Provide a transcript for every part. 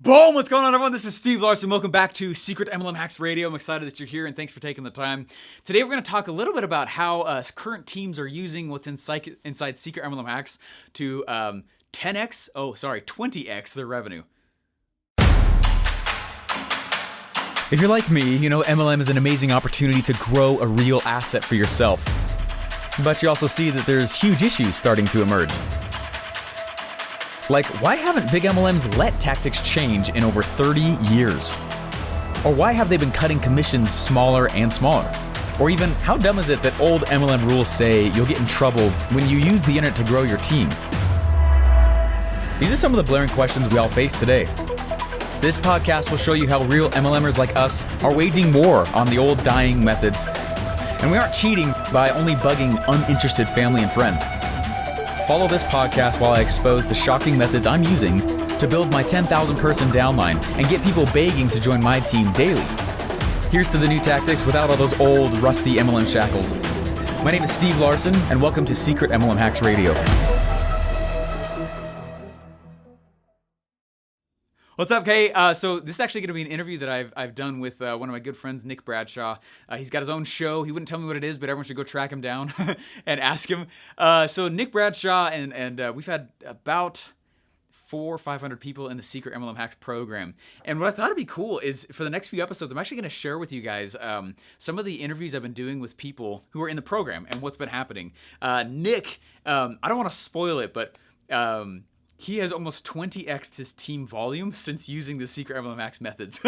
Boom! What's going on, everyone? This is Steve Larson. Welcome back to Secret MLM Hacks Radio. I'm excited that you're here, and thanks for taking the time. Today, we're going to talk a little bit about how current teams are using what's inside Secret MLM Hacks to 20x their revenue. If you're like me, you know MLM is an amazing opportunity to grow a real asset for yourself. But you also see that there's huge issues starting to emerge. Like, why haven't big MLMs let tactics change in over 30 years? Or why have they been cutting commissions smaller and smaller? Or even, how dumb is it that old MLM rules say you'll get in trouble when you use the internet to grow your team? These are some of the blaring questions we all face today. This podcast will show you how real MLMers like us are waging war on the old dying methods. And we aren't cheating by only bugging uninterested family and friends. Follow this podcast while I expose the shocking methods I'm using to build my 10,000 person downline and get people begging to join my team daily. Here's to the new tactics without all those old, rusty MLM shackles. My name is Steve Larson, and welcome to Secret MLM Hacks Radio. What's up, Kay? So this is actually going to be an interview that I've done with one of my good friends, Nick Bradshaw. He's got his own show. He wouldn't tell me what it is, but everyone should go track him down and ask him. So Nick Bradshaw, and we've had about 400 or 500 people in the Secret MLM Hacks program. And what I thought would be cool is for the next few episodes, I'm actually going to share with you guys some of the interviews I've been doing with people who are in the program and what's been happening. Nick, I don't want to spoil it, but he has almost 20x his team volume since using the Secret MLM Hacks methods,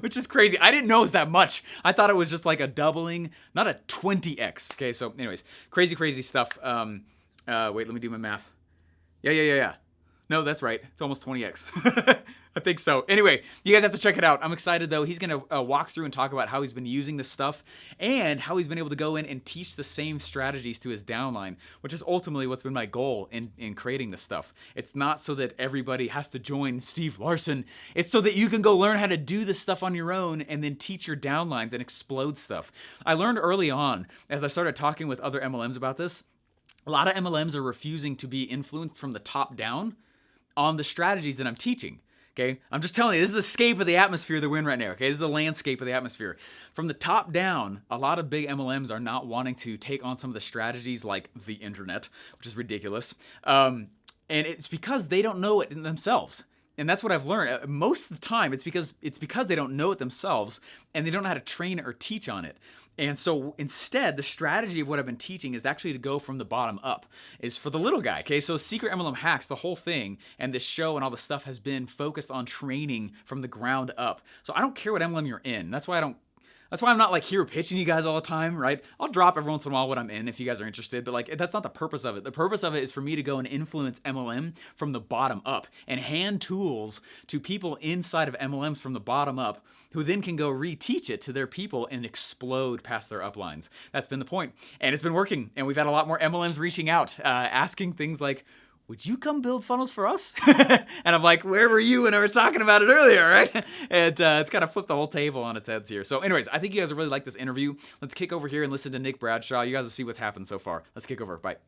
which is crazy. I didn't know it was that much. I thought it was just like a doubling, not a 20x. Okay, so anyways, crazy stuff. Wait, let me do my math. Yeah. No, that's right. It's almost 20x. I think so. Anyway, you guys have to check it out. I'm excited, though. He's going to walk through and talk about how he's been using this stuff and how he's been able to go in and teach the same strategies to his downline, which is ultimately what's been my goal in creating this stuff. It's not so that everybody has to join Steve Larson. It's so that you can go learn how to do this stuff on your own and then teach your downlines and explode stuff. I learned early on, as I started talking with other MLMs about this, a lot of MLMs are refusing to be influenced from the top down on the strategies that I'm teaching. Okay, I'm just telling you, this is the scape of the atmosphere that we're in right now. Okay, this is the landscape of the atmosphere. From the top down, a lot of big MLMs are not wanting to take on some of the strategies like the internet, which is ridiculous. And it's because they don't know it themselves. And that's what I've learned. Most of the time, it's because they don't know it themselves and they don't know how to train or teach on it. And so instead, the strategy of what I've been teaching is actually to go from the bottom up, is for the little guy. Okay, so Secret MLM Hacks, the whole thing, and this show and all the stuff has been focused on training from the ground up. So I don't care what MLM you're in. That's why I'm not like here pitching you guys all the time, right? I'll drop every once in a while what I'm in if you guys are interested, but like that's not the purpose of it. The purpose of it is for me to go and influence MLM from the bottom up and hand tools to people inside of MLMs from the bottom up who then can go reteach it to their people and explode past their uplines. That's been the point. And it's been working. And we've had a lot more MLMs reaching out, asking things like, would you come build funnels for us? And I'm like, where were you when I was talking about it earlier, right? And it's kind of flipped the whole table on its heads here. So anyways, I think you guys will really like this interview. Let's kick over here and listen to Nick Bradshaw. You guys will see what's happened so far. Let's kick over. Bye.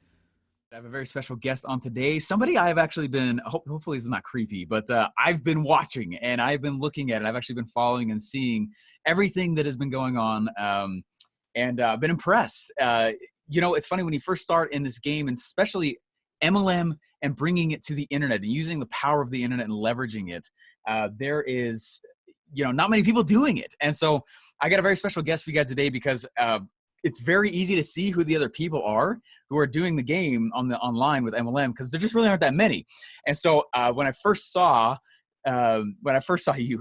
I have a very special guest on today. Somebody I've actually been, hopefully it's not creepy, but I've been watching and I've been looking at it. I've actually been following and seeing everything that has been going on and been impressed. You know, it's funny when you first start in this game, and especially MLM and bringing it to the internet and using the power of the internet and leveraging it, there is, not many people doing it. And so I got a very special guest for you guys today because it's very easy to see who the other people are who are doing the game online with MLM, because there just really aren't that many. And so when I first saw you,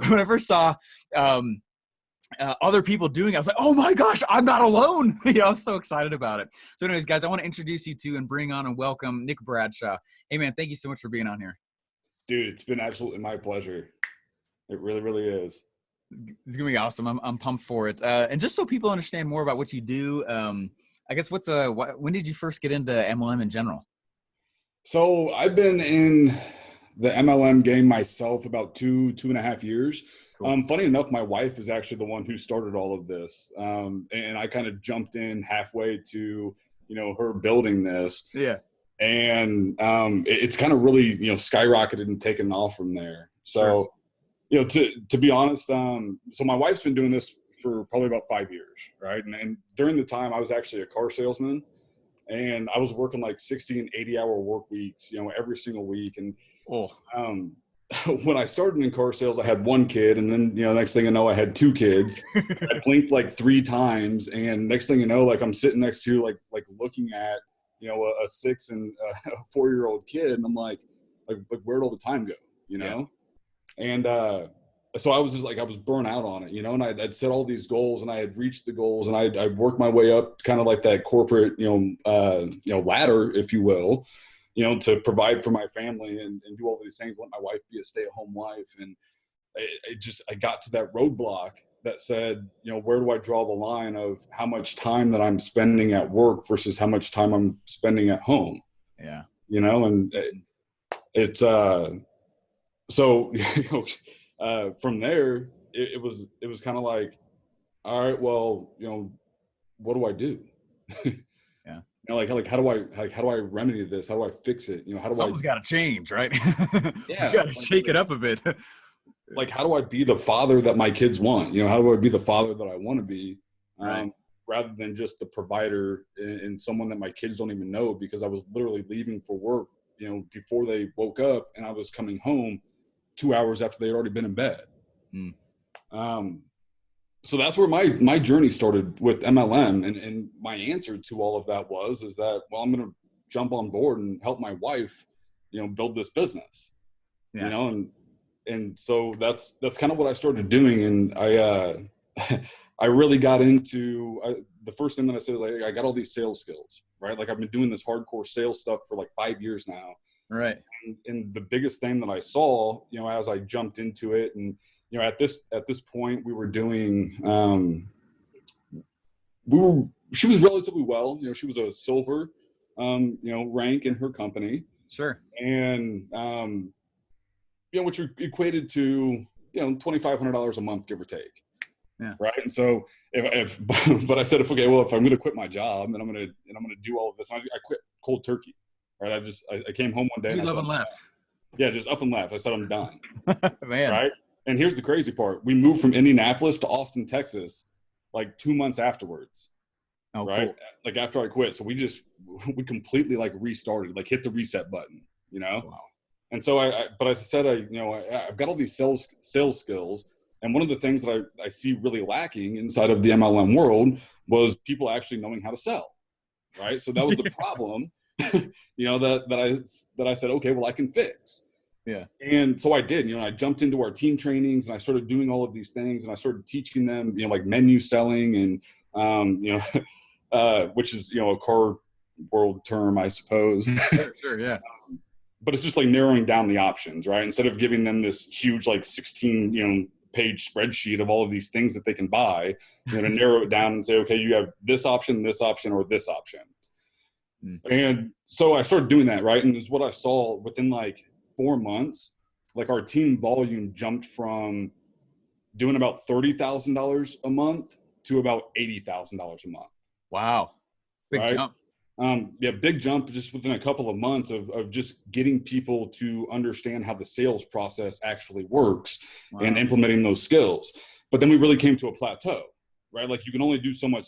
other people doing it, I was like, oh my gosh, I'm not alone. I was so excited about it. So anyways, guys, I want to introduce you to and bring on and welcome Nick Bradshaw. Hey man, thank you so much for being on here. Dude, it's been absolutely my pleasure. It really, really is. It's gonna be awesome. I'm pumped for it. And just so people understand more about what you do, I guess when did you first get into MLM in general? So I've been in the MLM game myself about two and a half years. Cool. Funny enough, my wife is actually the one who started all of this. And I kind of jumped in halfway to, her building this. Yeah. And it's kind of really, skyrocketed and taken off from there. So, To be honest, so my wife's been doing this for probably about 5 years, right? And during the time, I was actually a car salesman, and I was working like 60 and 80-hour work weeks, every single week. And Oh, um, when I started in car sales, I had one kid, and then next thing I know, I had two kids. I blinked like 3 times, and next thing you know, like I'm sitting next to like looking at a 6 and a 4-year-old kid, and I'm like where'd all the time go, yeah. And so I was just like, I was burnt out on it, and I'd set all these goals, and I had reached the goals, and I'd worked my way up kind of like that corporate, ladder, if you will, to provide for my family and do all these things, let my wife be a stay-at-home wife. And I got to that roadblock that said, where do I draw the line of how much time that I'm spending at work versus how much time I'm spending at home? Yeah. And it's, so, from there, it was kind of like, all right, well, what do I do? Yeah. Like how do I remedy this? How do I fix it? How do Something's got to change, right? We yeah, got to shake it up a bit. like, how do I be the father that my kids want? How do I be the father that I want to be? Right. Rather than just the provider and someone that my kids don't even know, because I was literally leaving for work, before they woke up, and I was coming home 2 hours after they had already been in bed. So that's where my journey started with MLM. And my answer to all of that is that, well, I'm going to jump on board and help my wife, build this business, Yeah. And so that's kind of what I started doing. And I really got into, the first thing that I said, like, I got all these sales skills, right? Like, I've been doing this hardcore sales stuff for like 5 years now. Right. And the biggest thing that I saw, as I jumped into it, and at this point, we were doing, she was relatively well, she was a silver, rank in her company. Sure. And which equated to $2,500 a month, give or take. Yeah. Right. And so if but I said, if I'm going to quit my job and I'm going to do all of this, I quit cold turkey. Right. I came home one day. She's and I up said, and left. Yeah, just up and left. I said, I'm done. Man. Right. And here's the crazy part. We moved from Indianapolis to Austin, Texas, like 2 months afterwards. Oh, right. Cool. Like, after I quit. So we completely like restarted, like hit the reset button, Wow. And so but I said, I've got all these sales skills. And one of the things that I see really lacking inside of the MLM world was people actually knowing how to sell. Right. So that was the problem, that I said, okay, well, I can fix. Yeah. And so I did, I jumped into our team trainings, and I started doing all of these things, and I started teaching them, like menu selling and, which is, a car world term, I suppose. Sure. Yeah. But it's just like narrowing down the options, right? Instead of giving them this huge, like 16, page spreadsheet of all of these things that they can buy, to narrow it down and say, okay, you have this option, or this option. And so I started doing that, right? And it's what I saw within like 4 months, like our team volume jumped from doing about $30,000 a month to about $80,000 a month. Wow. Big jump. Yeah, big jump just within a couple of months of just getting people to understand how the sales process actually works. Wow. And implementing those skills. But then we really came to a plateau, right? Like, you can only do so much,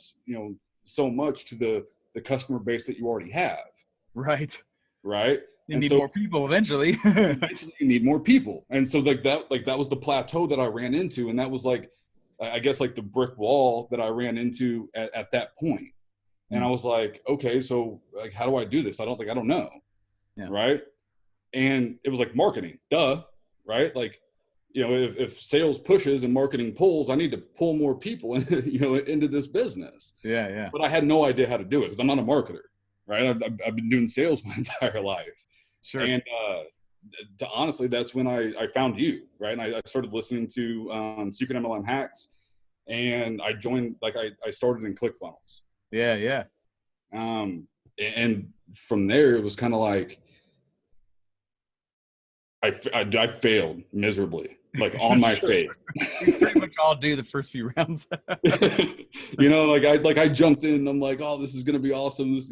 so much to the customer base that you already have. Right. Right. You need more people eventually. Eventually you need more people. And so that was the plateau that I ran into. And that was like, I guess, like the brick wall that I ran into at that point. And I was like, okay, so like, how do I do this? I don't know. Yeah. Right. And it was like marketing, duh. Right. Like, if sales pushes and marketing pulls, I need to pull more people into this business. Yeah. Yeah. But I had no idea how to do it, because I'm not a marketer. Right. I've been doing sales my entire life. Sure. And honestly, that's when I found you. Right. And I started listening to Secret MLM Hacks, and I joined, like, I started in ClickFunnels. Yeah. Yeah. And from there, it was kind of like, I failed miserably, like, on my face. We pretty much all do the first few rounds. I jumped in, and I'm like, oh, this is going to be awesome. This,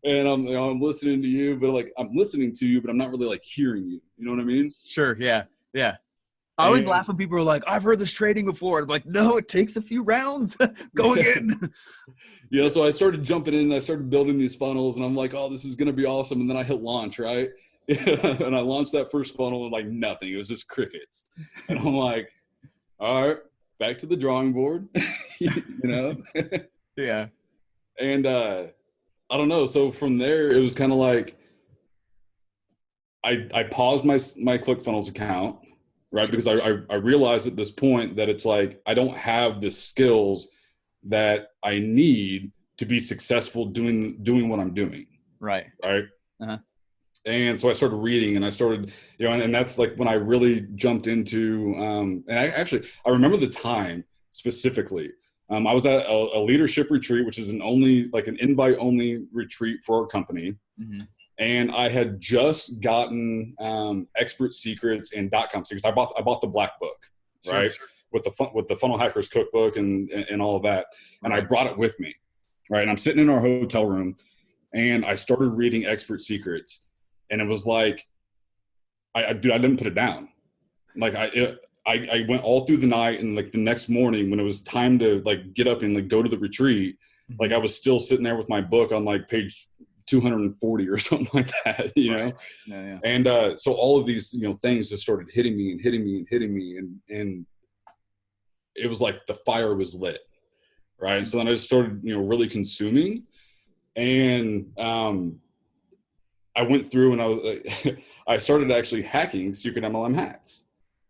and I'm listening to you, but like, I'm listening to you, but I'm not really like hearing you. You know what I mean? Sure. Yeah. Yeah. I always laugh when people are like, I've heard this trading before. I'm like, no, it takes a few rounds. Go again. So I started jumping in and I started building these funnels and I'm like, oh, this is going to be awesome. And then I hit launch, right? And I launched that first funnel and like nothing. It was just crickets. And I'm like, all right, back to the drawing board, Yeah. And I don't know. So from there, it was kind of like, I paused my ClickFunnels account, right? Because I realized at this point that it's like, I don't have the skills that I need to be successful doing what I'm doing. Right. Right. Uh-huh. And so I started reading and I started, and that's like when I really jumped into, and I remember the time specifically. I was at a leadership retreat, which is an invite only retreat for our company. Mm-hmm. And I had just gotten Expert Secrets and .com Secrets. I bought the black book, right? Sure. With the Funnel Hackers cookbook and all of that. And I brought it with me, right? And I'm sitting in our hotel room and I started reading Expert Secrets. And it was like, I didn't put it down. Like I went all through the night and like the next morning when it was time to like get up and like go to the retreat, mm-hmm. like I was still sitting there with my book on like page 240 or something like that, know? Yeah. And so all of these, things just started hitting me. And it was like the fire was lit. Right. And so then I just started, really consuming. And I went through and I started actually hacking Secret MLM Hacks.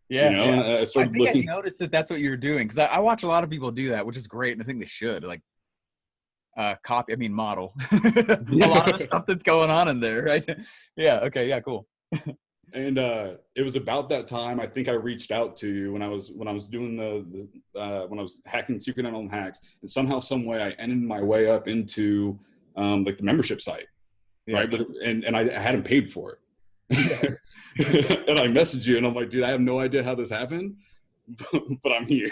Yeah. And I started looking. I noticed that that's what you're doing. Cause I watch a lot of people do that, which is great. And I think they should model a lot of the stuff that's going on in there. Right. Yeah. Okay. Yeah. Cool. And it was about that time. I think I reached out to you when I was doing when I was hacking Secret MLM Hacks, and somehow, some way, I ended my way up into like the membership site, right? But and I hadn't paid for it, and I messaged you, and I'm like, dude, I have no idea how this happened, but I'm here.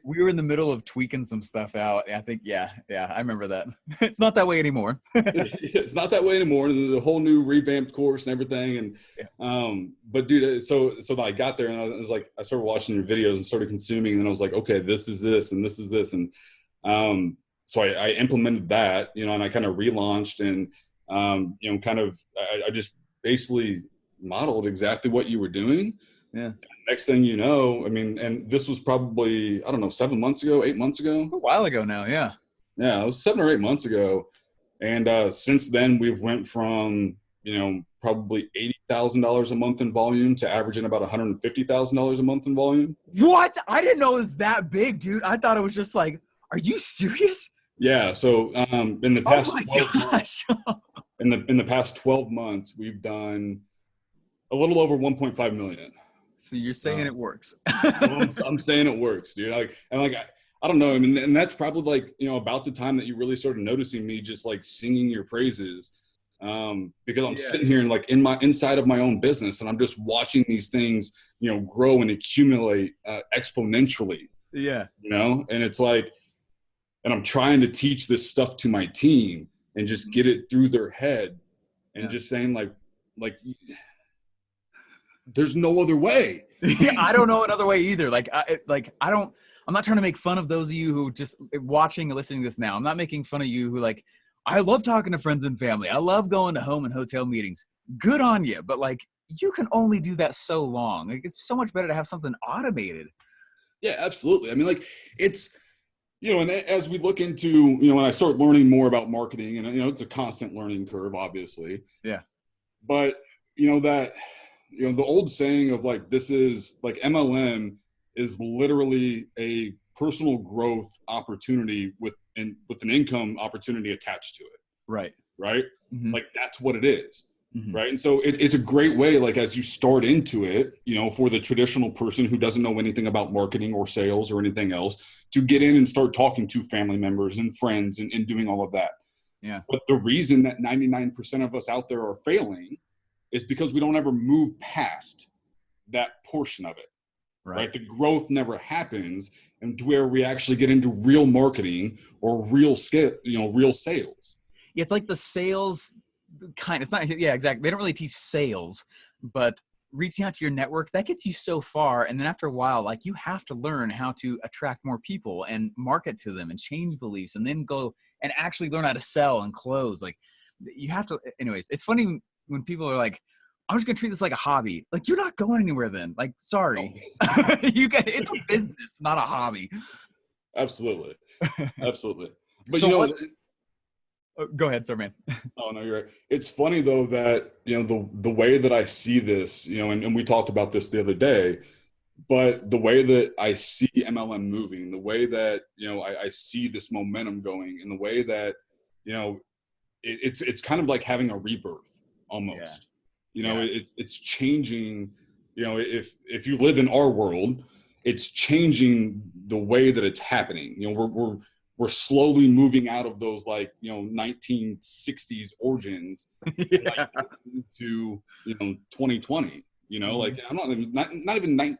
We were in the middle of tweaking some stuff out. I think, yeah, I remember that. It's not that way anymore. It's not that way anymore. The whole new revamped course and everything. And, but dude, so I got there and I was like, I started watching your videos and started consuming. And then I was like, okay, this is this and this is this. And, so I implemented that, and I kind of relaunched and, I just basically modeled exactly what you were doing. Yeah. Next thing you know, and this was probably, I don't know, 7 months ago, 8 months ago. A while ago now, yeah. Yeah, it was 7 or 8 months ago. And since then, we've went from, probably $80,000 a month in volume to averaging about $150,000 a month in volume. What? I didn't know it was that big, dude. I thought it was just like, are you serious? Yeah. So in the past 12 months, in the past 12 months, we've done a little over 1.5 million. So you're saying it works. I'm saying it works, dude. I don't know. And that's probably about the time that you really started noticing me just like singing your praises. Because I'm sitting here and like inside of my own business and I'm just watching these things, grow and accumulate exponentially. Yeah. And it's like, and I'm trying to teach this stuff to my team and just get it through their head and just saying like, there's no other way. I don't know another way either. I'm not trying to make fun of those of you who just watching and listening to this now. I'm not making fun of you who I love talking to friends and family. I love going to home and hotel meetings. Good on you. But you can only do that so long. It's so much better to have something automated. Yeah, absolutely. It's, and as we look into, when I start learning more about marketing and, it's a constant learning curve, obviously. Yeah. But, the old saying of this is MLM is literally a personal growth opportunity with an income opportunity attached to it. Right. Right. Mm-hmm. That's what it is. Mm-hmm. Right. And so it's a great way, as you start into it, for the traditional person who doesn't know anything about marketing or sales or anything else, to get in and start talking to family members and friends and doing all of that. Yeah. But the reason that 99% of us out there are failing is because we don't ever move past that portion of it. Right. The growth never happens and where we actually get into real marketing or real scale, real sales. It's like the sales kind. It's not. Yeah, exactly. They don't really teach sales, but reaching out to your network, that gets you so far. And then after a while, like you have to learn how to attract more people and market to them and change beliefs, and then go and actually learn how to sell and close. Like you have to, anyways, it's funny when people are like, I'm just gonna treat this like a hobby. Like you're not going anywhere then. Like, sorry. It's a business, not a hobby. Absolutely. Absolutely. But So go ahead, sir, man. Oh no, you're right. It's funny though that, the way that I see this, and we talked about this the other day, but the way that I see MLM moving, the way that, I see this momentum going, and the way that, it's kind of like having a rebirth almost. It's changing, if you live in our world, it's changing the way that it's happening. We're slowly moving out of those 1960s origins into 2020. Like I'm not even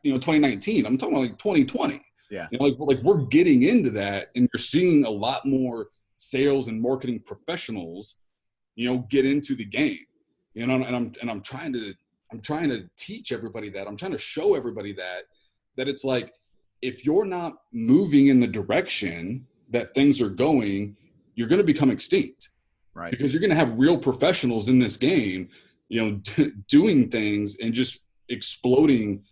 2019. I'm talking about like 2020. Yeah. Like we're getting into that, and you're seeing a lot more sales and marketing professionals, get into the game. And I'm trying to teach everybody that. I'm trying to show everybody that it's like, if you're not moving in the direction that things are going, you're going to become extinct, right? Because you're going to have real professionals in this game, doing things and just exploding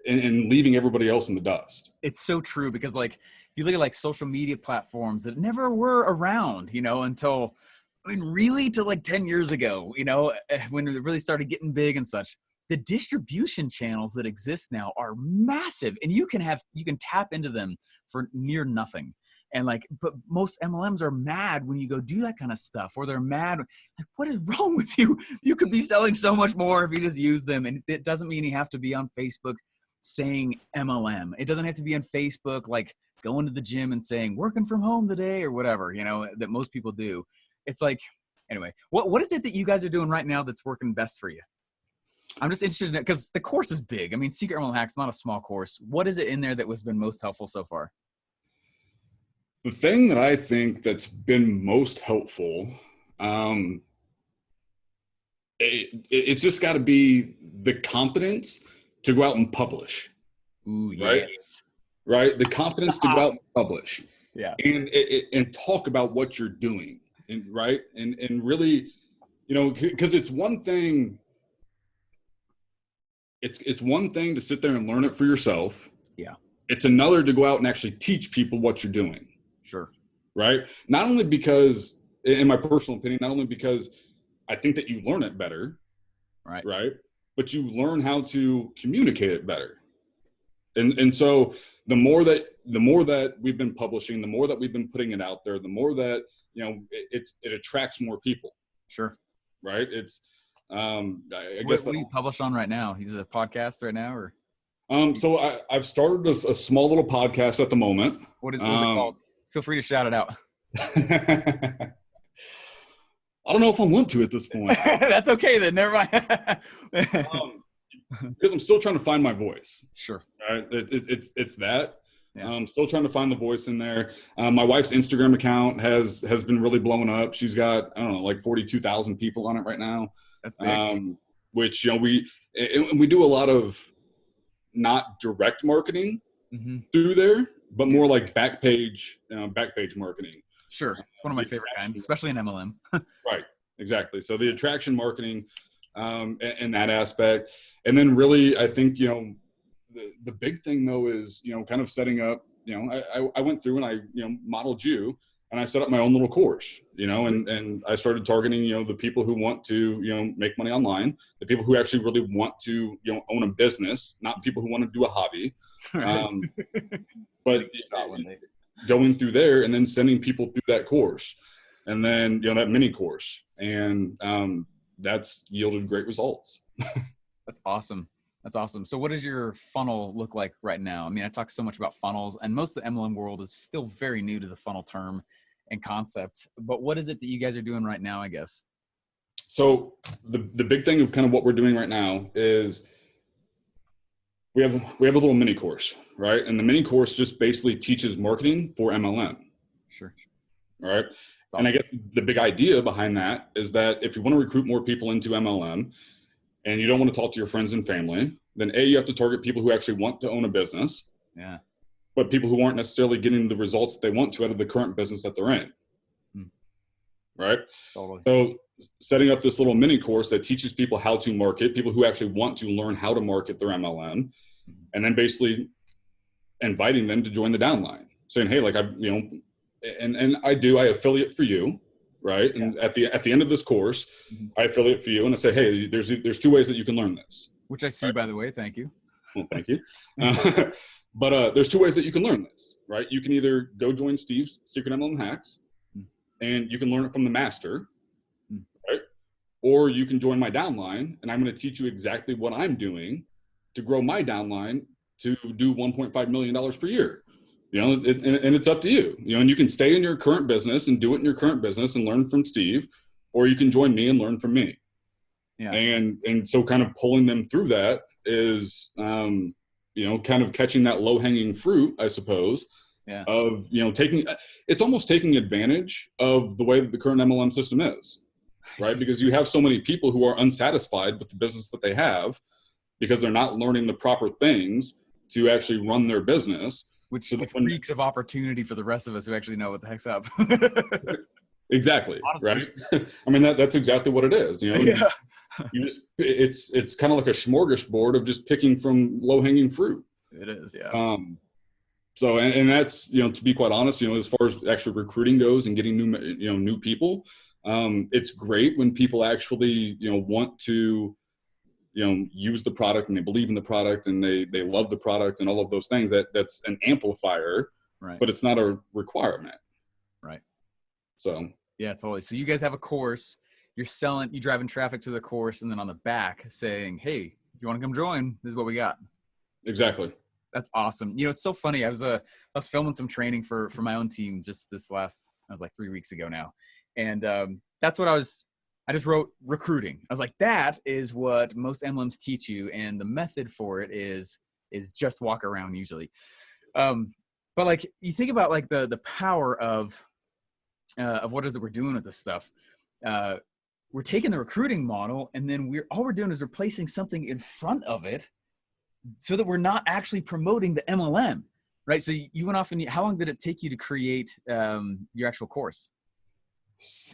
and leaving everybody else in the dust. It's so true, because like if you look at like social media platforms that never were around, until, really till like 10 years ago, when it really started getting big and such. The distribution channels that exist now are massive, and you can tap into them for near nothing. And but most MLMs are mad when you go do that kind of stuff, or they're mad. Like, what is wrong with you? You could be selling so much more if you just use them. And it doesn't mean you have to be on Facebook saying MLM. It doesn't have to be on Facebook, like going to the gym and saying working from home today or whatever, that most people do. It's like, anyway, what is it that you guys are doing right now that's working best for you? I'm just interested in it because the course is big. I mean, Secret MLM Hacks, not a small course. What is it in there that has been most helpful so far? The thing that I think that's been most helpful, it's just got to be the confidence to go out and publish. Ooh, right? Yes. Right? The confidence to go out and publish. Yeah. And talk about what you're doing. And right. And really, because it's one thing. It's one thing to sit there and learn it for yourself. Yeah. It's another to go out and actually teach people what you're doing. Sure. Right. Not only because, in my personal opinion, not only because I think that you learn it better. Right. Right. But you learn how to communicate it better. And so the more that we've been publishing, the more that we've been putting it out there, the more that, it attracts more people. Sure. Right. It's, I What guess do you publish on right now? He's a podcast right now, or? So I've started a small little podcast at the moment. What is it called? Feel free to shout it out. I don't know if I want to at this point. That's okay then. Never mind. Because I'm still trying to find my voice. Sure. Right. It's that. Yeah. I'm still trying to find the voice in there. My wife's Instagram account has been really blowing up. She's got, I don't know, like 42,000 people on it right now. That's big. Which, we do a lot of not direct marketing through there, but more like back page marketing. Sure. It's one of my favorite kinds, especially in MLM. Right. Exactly. So the attraction marketing, and that aspect. And then really, I think, the big thing though is, kind of setting up, I went through and I, modeled you, and I set up my own little course, and I started targeting, the people who want to, make money online, the people who actually really want to, own a business, not people who want to do a hobby. Right. But going through there and then sending people through that course, and then, that mini course, and that's yielded great results. That's awesome. That's awesome. So what does your funnel look like right now? I mean, I talk so much about funnels, and most of the MLM world is still very new to the funnel term and concept, but what is it that you guys are doing right now, I guess? So the big thing of kind of what we're doing right now is we have a little mini course, right? And the mini course just basically teaches marketing for MLM. Sure. All right. Awesome. And I guess the big idea behind that is that if you want to recruit more people into MLM, and you don't want to talk to your friends and family, then A, you have to target people who actually want to own a business. Yeah. But people who aren't necessarily getting the results that they want to out of the current business that they're in. Right? Totally. So setting up this little mini course that teaches people how to market, people who actually want to learn how to market their MLM, and then basically inviting them to join the downline, saying, hey, like I affiliate for you, right? Yeah. And at the end of this course, I affiliate for you, and I say, hey, there's 2 ways that you can learn this. Which I see, right? By the way, thank you. Well, thank you. But there's 2 ways that you can learn this, right? You can either go join Steve's Secret MLM Hacks, and you can learn it from the master, right? Or you can join my downline, and I'm going to teach you exactly what I'm doing to grow my downline to do $1.5 million per year. And it's up to you. And you can stay in your current business and do it in your current business and learn from Steve, or you can join me and learn from me. Yeah. And so kind of pulling them through that is, kind of catching that low hanging fruit, I suppose. Yeah. Of, it's almost taking advantage of the way that the current MLM system is, right? Because you have so many people who are unsatisfied with the business that they have because they're not learning the proper things to actually run their business. Which reeks of opportunity for the rest of us who actually know what the heck's up. Exactly. Honestly. Right. I mean, that's exactly what it is. Yeah. It's kind of like a smorgasbord of just picking from low hanging fruit. It is. Yeah. So, and that's, to be quite honest, as far as actually recruiting goes and getting new people, it's great when people actually, want to, use the product and they believe in the product and they love the product and all of those things. That's an amplifier, right? But it's not a requirement. Right. So. Yeah, totally. So you guys have a course, you're driving traffic to the course, and then on the back saying, hey, if you want to come join, this is what we got. Exactly. That's awesome. It's so funny. I was filming some training for my own team just I was like 3 weeks ago now. And that's what I just wrote recruiting. I was like, that is what most MLMs teach you. And the method for it is just walk around usually. But like, you think about like the power of what is it we're doing with this stuff. We're taking the recruiting model, and then all we're doing is replacing something in front of it so that we're not actually promoting the MLM, right? So you went off, and how long did it take you to create your actual course?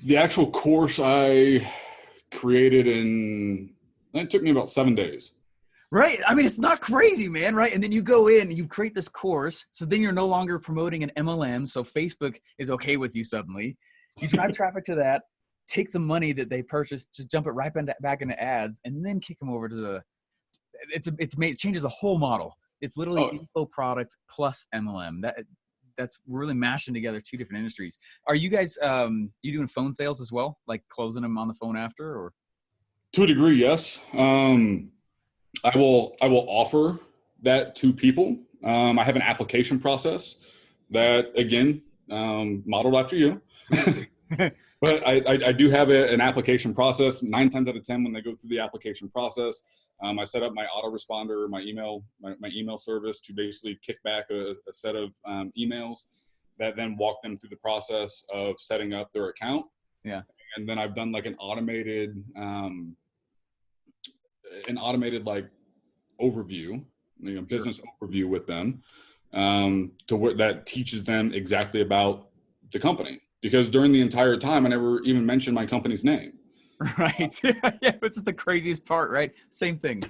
The actual course I created it took me about 7 days. Right. I mean, it's not crazy, man. Right. And then you go in and you create this course. So then you're no longer promoting an MLM. So Facebook is okay with you suddenly. You drive traffic to that, take the money that they purchased, just dump it right back into ads, and then kick them over to it changes the whole model. It's literally info product plus MLM. That's really mashing together 2 different industries. Are you guys, you doing phone sales as well? Like closing them on the phone after, or? To a degree, yes. I will offer that to people. I have an application process that, again, modeled after you. But I do have an application process. 9 times out of 10, when they go through the application process, I set up my autoresponder, my email service to basically kick back a set of emails that then walk them through the process of setting up their account. Yeah. And then I've done like an automated like overview, business overview with them, to where that teaches them exactly about the company. Because during the entire time, I never even mentioned my company's name. Right. Yeah, this is the craziest part, right? Same thing.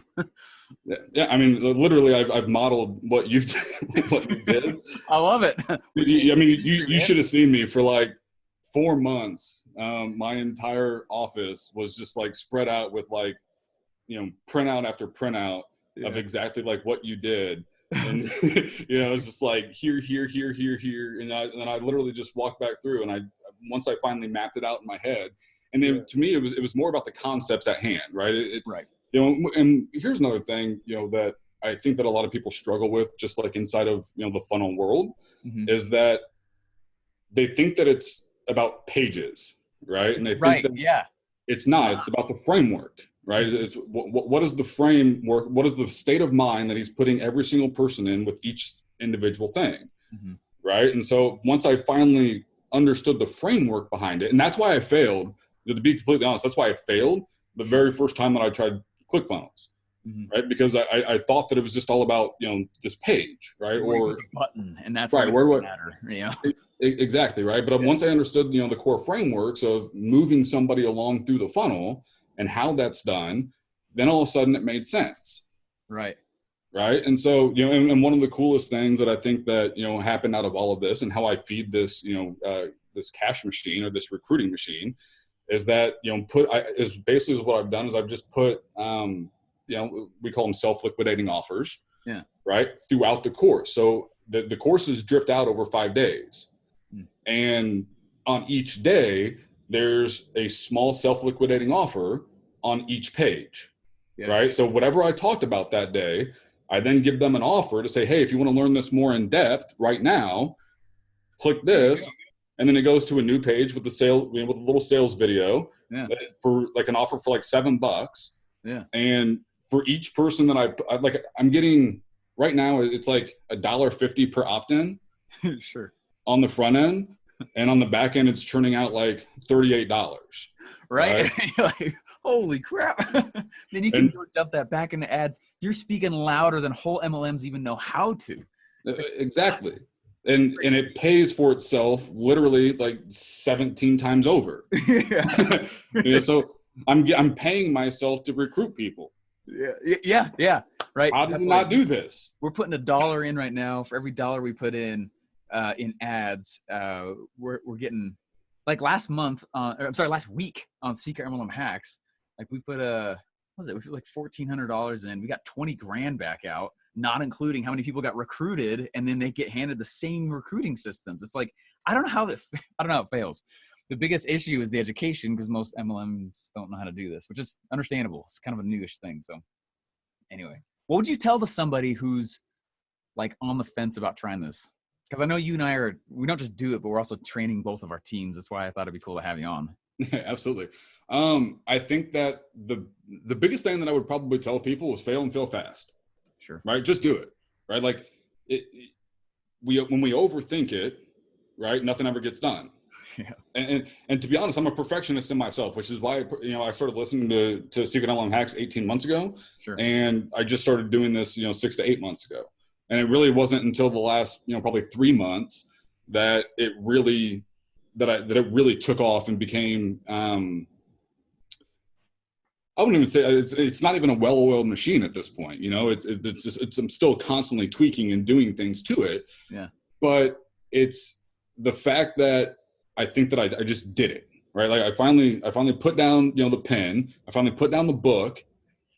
Yeah. I mean, literally, I've modeled what you did. I love it. You should have seen me for like 4 months. My entire office was just like spread out with like, printout after printout of exactly like what you did. And it's just like here, and then I literally just walked back through, and once I finally mapped it out in my head, and then to me it was more about the concepts at hand, right? Right. And here's another thing, that I think that a lot of people struggle with, just like inside of the funnel world, is that they think that it's about pages, right? And they think that it's not. It's about the framework. Right. It's, what is the framework? What is the state of mind that he's putting every single person in with each individual thing? Mm-hmm. Right. And so once I finally understood the framework behind it, and that's why I failed, to be completely honest, that's why I failed the very first time that I tried ClickFunnels, right? Because I thought that it was just all about, this page, right? Or the button, and that's right, what matter, Exactly, right. But once I understood, the core frameworks of moving somebody along through the funnel and how that's done, then all of a sudden it made sense. Right. Right. And so, and one of the coolest things that I think that, happened out of all of this and how I feed this, this cash machine or this recruiting machine is that, is basically what I've done is I've just put, we call them self-liquidating offers, right, throughout the course. So the course is dripped out over 5 days. And on each day, there's a small self-liquidating offer on each page, right? So whatever I talked about that day, I then give them an offer to say, hey, if you want to learn this more in depth right now, click this. And then it goes to a new page with the with a little sales video for like an offer for like $7. Yeah. And for each person that I'm getting right now, it's like $1.50 per opt-in. Sure. On the front end, and on the back end, it's churning out like $38. Right? Like, holy crap. Then you can go dump that back into ads. You're speaking louder than whole MLMs even know how to. Exactly. And it pays for itself literally like 17 times over. So I'm paying myself to recruit people. Yeah. Right. How do we not do this? We're putting $1 in right now. For every $1 we put in ads, we're getting, like last week on Secret MLM Hacks, like we put we put like $1,400 in. We got 20 grand back out, not including how many people got recruited, and then they get handed the same recruiting systems. It's like, I don't know how it fails. The biggest issue is the education, because most MLMs don't know how to do this, which is understandable. It's kind of a newish thing. So anyway, what would you tell to somebody who's like on the fence about trying this? Because I know you and I we don't just do it, but we're also training both of our teams. That's why I thought it'd be cool to have you on. Absolutely. I think that the biggest thing that I would probably tell people is fail and fail fast. Sure. Right. Just do it. Right. Like when we overthink it, right, nothing ever gets done. Yeah. And to be honest, I'm a perfectionist in myself, which is why, I started listening to Secret MLM Hacks 18 months ago. Sure. And I just started doing this, 6 to 8 months ago. And it really wasn't until the last, probably 3 months that it really took off and became, I wouldn't even say it's not even a well-oiled machine at this point. I'm still constantly tweaking and doing things to it. Yeah. But it's the fact that I think that I just did it, right? Like I finally put down, the pen. I finally put down the book.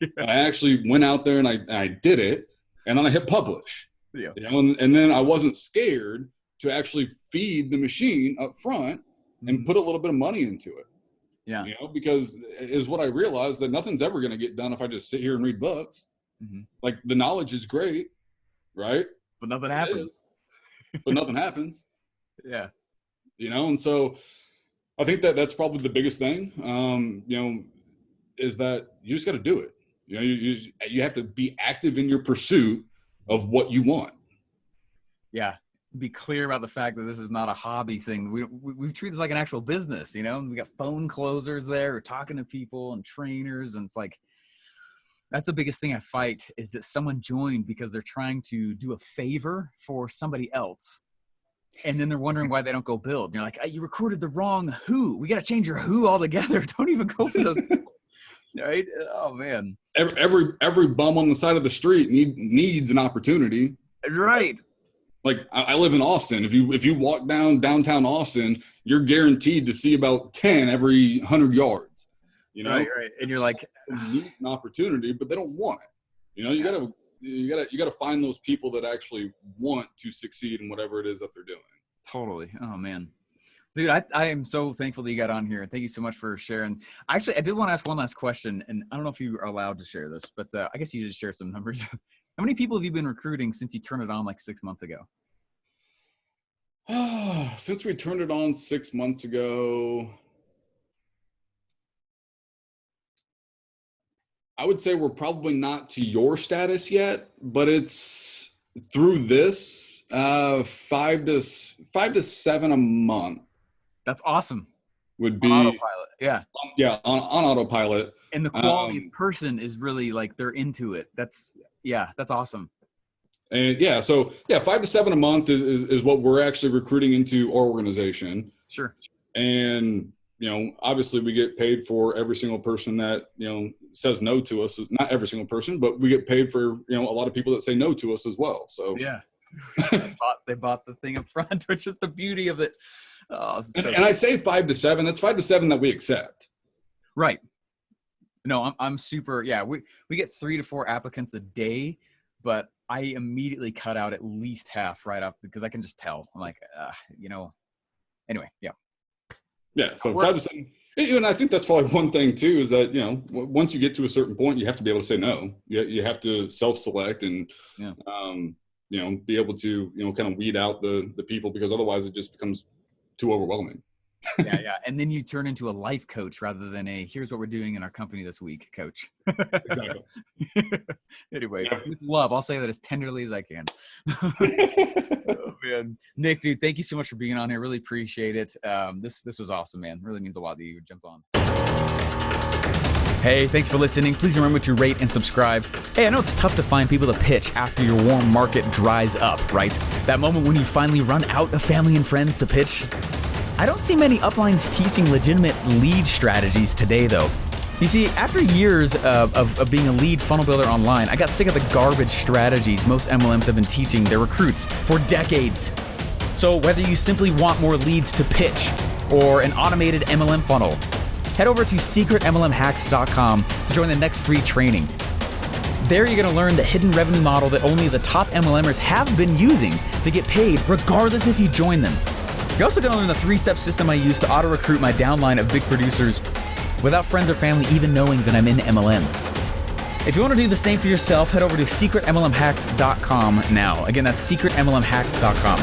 Yeah. And I actually went out there and I did it. And then I hit publish. Yeah. And then I wasn't scared to actually feed the machine up front and put a little bit of money into it. Yeah. Because is what I realized, that nothing's ever going to get done if I just sit here and read books. Mm-hmm. Like the knowledge is great, right? But nothing happens. But nothing happens. Yeah. And so I think that that's probably the biggest thing, is that you just got to do it. You have to be active in your pursuit of what you want. Yeah. Be clear about the fact that this is not a hobby thing. We treat this like an actual business, We got phone closers there. We're talking to people and trainers. And it's like, that's the biggest thing I fight, is that someone joined because they're trying to do a favor for somebody else. And then they're wondering why they don't go build. And you're like, you recruited the wrong who. We got to change your who altogether. Don't even go for those people. Right? Oh man. Every bum on the side of the street needs an opportunity. Right. Like I live in Austin. If you walk downtown Austin, you're guaranteed to see about 10 every 100 yards. Right. And you're like, need an opportunity, but they don't want it. You gotta find those people that actually want to succeed in whatever it is that they're doing. Totally. Oh man. Dude, I am so thankful that you got on here. Thank you so much for sharing. Actually, I did want to ask one last question, and I don't know if you are allowed to share this, but I guess you just share some numbers. How many people have you been recruiting since you turned it on like 6 months ago? Since we turned it on 6 months ago, I would say we're probably not to your status yet, but it's through this 5 to 7 a month. That's awesome. would On be autopilot. Yeah. on autopilot. And the quality of person is really like they're into it. That's awesome. And so 5 to 7 a month is what we're actually recruiting into our organization. Sure. And obviously we get paid for every single person that says no to us. Not every single person, but we get paid for a lot of people that say no to us as well. So yeah. they bought the thing up front, which is the beauty of it. Oh, and I say 5 to 7. That's 5 to 7 that we accept. Right. No, I'm super. Yeah, we get 3 to 4 applicants a day, but I immediately cut out at least half right up because I can just tell. I'm like, Anyway, yeah. Yeah. So 5 to 7. And I think that's probably one thing too, is that, once you get to a certain point, you have to be able to say no. You have to self-select and, be able to, kind of weed out the people, because otherwise it just becomes too overwhelming. Yeah. And then you turn into a life coach rather than here's what we're doing in our company this week, coach. Exactly. Anyway, with love, I'll say that as tenderly as I can. Oh, man. Nick, dude, thank you so much for being on here. Really appreciate it. This was awesome, man. Really means a lot that you jumped on. Hey, thanks for listening. Please remember to rate and subscribe. Hey, I know it's tough to find people to pitch after your warm market dries up, right? That moment when you finally run out of family and friends to pitch. I don't see many uplines teaching legitimate lead strategies today, though. You see, after years of being a lead funnel builder online, I got sick of the garbage strategies most MLMs have been teaching their recruits for decades. So whether you simply want more leads to pitch or an automated MLM funnel, head over to secretmlmhacks.com to join the next free training. There you're going to learn the hidden revenue model that only the top MLMers have been using to get paid regardless if you join them. You're also going to learn the 3-step system I use to auto-recruit my downline of big producers without friends or family even knowing that I'm in MLM. If you want to do the same for yourself, head over to secretmlmhacks.com now. Again, that's secretmlmhacks.com.